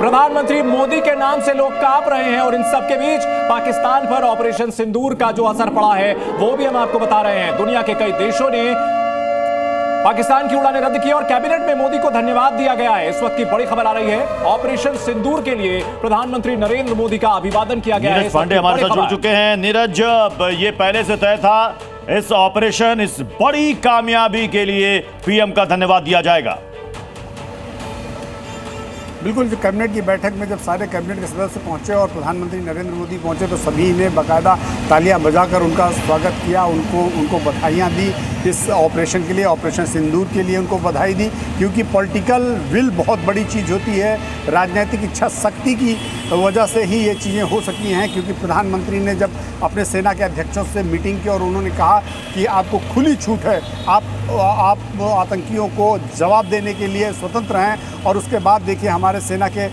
प्रधानमंत्री मोदी के नाम से लोग कांप रहे हैं और इन सब के बीच पाकिस्तान पर ऑपरेशन सिंदूर का जो असर पड़ा है वो भी हम आपको बता रहे हैं। दुनिया के कई देशों ने पाकिस्तान की उड़ानें रद्द की और कैबिनेट में मोदी को धन्यवाद दिया गया है। इस वक्त की बड़ी खबर आ रही है, ऑपरेशन सिंदूर के लिए प्रधानमंत्री नरेंद्र मोदी का अभिवादन किया गया है। नीरज पांडे हमारे साथ जुड़ चुके हैं। नीरज, ये पहले से तय था, इस ऑपरेशन, इस बड़ी कामयाबी के लिए पीएम का धन्यवाद दिया जाएगा। बिल्कुल, जो कैबिनेट की बैठक में जब सारे कैबिनेट के सदस्य पहुंचे और प्रधानमंत्री नरेंद्र मोदी पहुंचे तो सभी ने बाकायदा तालियां बजाकर उनका स्वागत किया, उनको बधाइयां दी इस ऑपरेशन के लिए, ऑपरेशन सिंदूर के लिए उनको बधाई दी। क्योंकि पॉलिटिकल विल बहुत बड़ी चीज़ होती है, राजनीतिक इच्छा शक्ति की वजह से ही ये चीज़ें हो सकती हैं। क्योंकि प्रधानमंत्री ने जब अपने सेना के अध्यक्षों से मीटिंग की और उन्होंने कहा कि आपको खुली छूट है, आप आतंकियों को जवाब देने के लिए स्वतंत्र हैं। और उसके बाद देखिए हमारे सेना के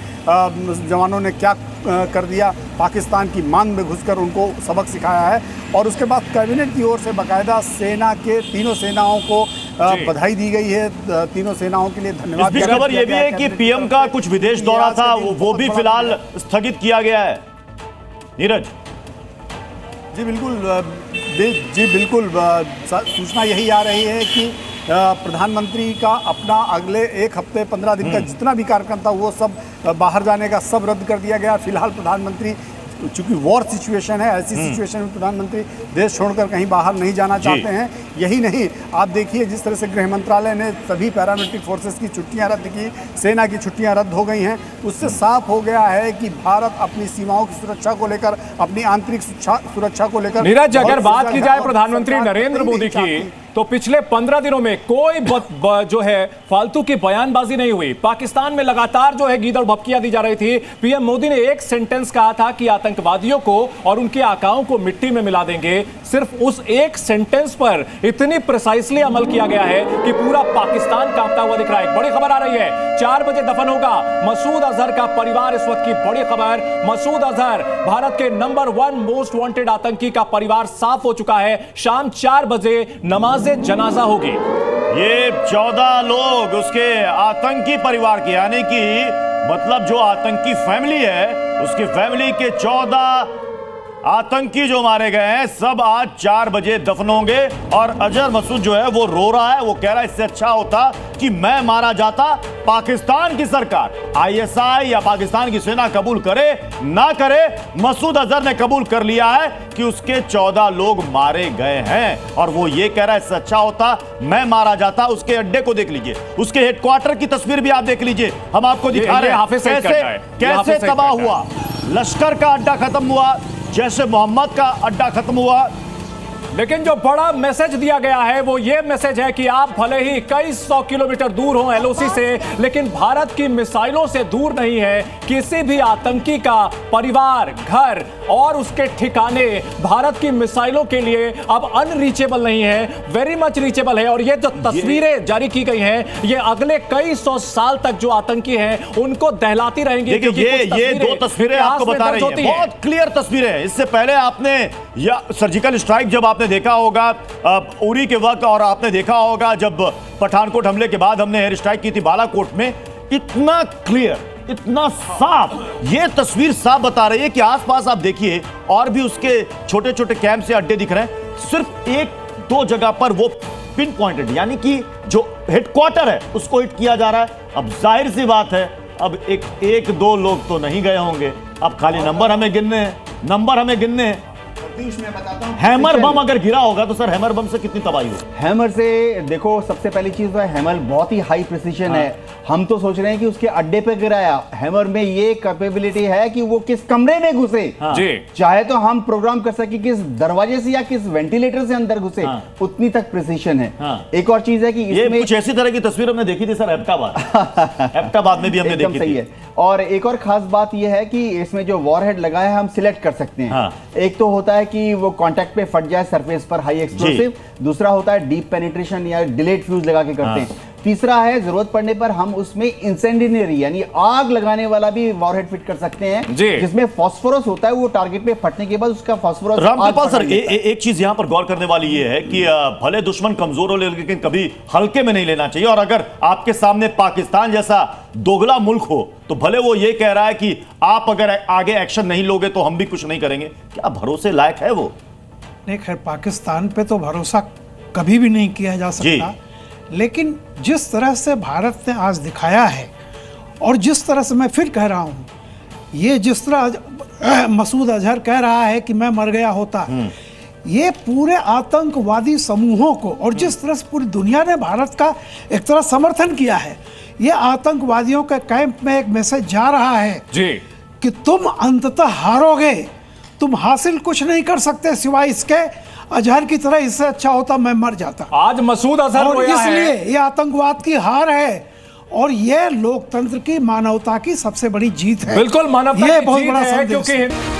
जवानों ने क्या कर दिया, पाकिस्तान की मान में घुसकर उनको सबक सिखाया है। और उसके बाद कैबिनेट की ओर से बाकायदा सेना के तीनों सेनाओं को बधाई दी गई है, तीनों सेनाओं के लिए धन्यवाद। इस बीच खबर यह भी है कि पीएम का कुछ विदेश दौरा था, वो भी फिलहाल स्थगित किया गया है। नीरज जी बिल्कुल, सूचना यही आ रही है कि प्रधानमंत्री का अपना अगले एक हफ्ते 15 दिन का जितना भी कार्यक्रम था वो सब बाहर जाने का सब रद्द कर दिया गया। फिलहाल प्रधानमंत्री, चूंकि वॉर सिचुएशन है, ऐसी सिचुएशन में प्रधानमंत्री देश छोड़कर कहीं बाहर नहीं जाना चाहते हैं। यही नहीं, आप देखिए जिस तरह से गृह मंत्रालय ने सभी पैरामिलिट्री फोर्सेस की छुट्टियां रद्द की, सेना की छुट्टियां रद्द हो गई हैं, उससे साफ हो गया है कि भारत अपनी सीमाओं की सुरक्षा को लेकर, अपनी आंतरिक सुरक्षा को लेकर। नीरज, अगर बात की जाए प्रधानमंत्री नरेंद्र मोदी की तो पिछले 15 दिनों में कोई जो है फालतू की बयानबाजी नहीं हुई। पाकिस्तान में लगातार जो है गीदड़ भभकियां दी जा रही थी। पीएम मोदी ने एक सेंटेंस कहा था कि आतंकवादियों को और उनके आकाओं को मिट्टी में मिला देंगे। सिर्फ उस एक सेंटेंस पर इतनी प्रिसाइसली अमल किया गया है कि पूरा पाकिस्तान कांपता हुआ दिख रहा है। बड़ी खबर आ रही है, 4 बजे दफन होगा मसूद अजहर का परिवार। इस वक्त की बड़ी खबर, मसूद अजहर भारत के नंबर 1 मोस्ट वांटेड आतंकी का परिवार साफ हो चुका है। शाम 4 बजे नमाज जनाजा होगी। ये 14 लोग उसके आतंकी परिवार के, यानी कि मतलब जो आतंकी फैमिली है उसकी फैमिली के 14 आतंकी जो मारे गए हैं सब आज 4 बजे दफन होंगे। और अजहर मसूद जो है वो रो रहा है, वो कह रहा है इससे अच्छा होता कि मैं मारा जाता। पाकिस्तान की सरकार, आईएसआई या पाकिस्तान की सेना कबूल करे ना करे, मसूद अजहर ने कबूल कर लिया है कि उसके 14 लोग मारे गए हैं। और वो ये कह रहा है इससे अच्छा होता मैं मारा जाता। उसके अड्डे को देख लीजिए, उसके हेडक्वार्टर की तस्वीर भी आप देख लीजिए, हम आपको दिखा रहे हैं कैसे तबाह हुआ। लश्कर का अड्डा खत्म हुआ, जैसे मोहम्मद का अड्डा खत्म हुआ। लेकिन जो बड़ा मैसेज दिया गया है वो ये मैसेज है कि आप भले ही कई 100 किलोमीटर दूर हो एलओसी से, लेकिन भारत की मिसाइलों से दूर नहीं है। किसी भी आतंकी का परिवार, घर और उसके ठिकाने भारत की मिसाइलों के लिए अब अनरीचेबल नहीं है, वेरी मच रीचेबल है। और ये जो तस्वीरें जारी की गई हैं ये अगले कई 100 साल तक जो आतंकी हैं उनको दहलाती रहेंगी। ये 2 तस्वीरें आपको बता रही हैं, बहुत क्लियर तस्वीरें हैं। इससे पहले आपने या सर्जिकल स्ट्राइक जब आपने देखा होगा उरी के वक्त, और आपने देखा होगा जब पठानकोट हमले के बाद हमने एयर स्ट्राइक की थी बालाकोट में, इतना क्लियर, इतना साफ ये तस्वीर साफ बता रही है कि आसपास आप देखिए और भी उसके छोटे छोटे कैंप से अड्डे दिख रहे हैं। सिर्फ 1-2 जगह पर वो पिन पॉइंटेड, यानी कि जो हेडक्वार्टर है उसको हिट किया जा रहा है। अब जाहिर सी बात है, अब एक 2 लोग तो नहीं गए होंगे, अब खाली नंबर हमें गिनने हैं। मैं बताता हूं, हैमर बम अगर गिरा होगा तो सर हैमर बम से कितनी तबाही होगी? हैमर से देखो, सबसे पहली चीज तो है हैमर बहुत ही हाई प्रिसिशन है। हम तो सोच रहे हैं कि उसके अड्डे पे गिराया। हैमर में ये कैपेबिलिटी है कि वो किस कमरे में घुसे, चाहे तो हम प्रोग्राम कर सके किस दरवाजे से या किस वेंटिलेटर से अंदर घुसे, उतनी तक प्रिसिशन है। एक और चीज है कि इसमें कुछ ऐसी तरह की तस्वीर हमने देखी थी सर एबटाबाद में भी हमने देखी थी। और एक और खास बात यह है कि इसमें जो वॉरहेड लगा है हम सिलेक्ट कर सकते हैं। एक तो होता है कि वो कांटेक्ट पे फट जाए सरफेस पर, हाई एक्सप्लोसिव। दूसरा होता है डीप पेनिट्रेशन या डिलेड फ्यूज लगा के करते हैं। तीसरा है जरूरत पड़ने पर हम उसमें इंसेंडिनरी यानी आग लगाने वाला भी वॉरहेड फिट कर सकते हैं, जिसमें फास्फोरस होता है, वो टारगेट पे फटने के बाद उसका फास्फोरस। रामकृपाल सर, एक चीज यहां पर गौर करने वाली ये है कि भले दुश्मन कमजोर हो लेकिन कभी हल्के में नहीं लेना चाहिए। और अगर आपके सामने पाकिस्तान जैसा दोगला मुल्क हो तो भले वो ये कह रहा है कि आप अगर आगे एक्शन नहीं लोगे तो हम भी कुछ नहीं करेंगे, क्या भरोसे लायक है वो? नहीं, खैर पाकिस्तान पे तो भरोसा कभी भी नहीं किया जा सकता, लेकिन जिस तरह से भारत ने आज दिखाया है और जिस तरह से मैं फिर कह रहा हूँ, ये जिस तरह मसूद अजहर कह रहा है कि मैं मर गया होता, ये पूरे आतंकवादी समूहों को और जिस तरह से पूरी दुनिया ने भारत का एक तरह समर्थन किया है, ये आतंकवादियों के कैंप में एक मैसेज जा रहा है जी कि तुम अंततः हारोगे, तुम हासिल कुछ नहीं कर सकते सिवाय इसके, अजहर की तरह इससे अच्छा होता मैं मर जाता। आज मसूद अजहर और इसलिए ये आतंकवाद की हार है और ये लोकतंत्र की, मानवता की सबसे बड़ी जीत है। बिल्कुल मानवता ये की बहुत जीत बड़ा है संदेश क्योंकि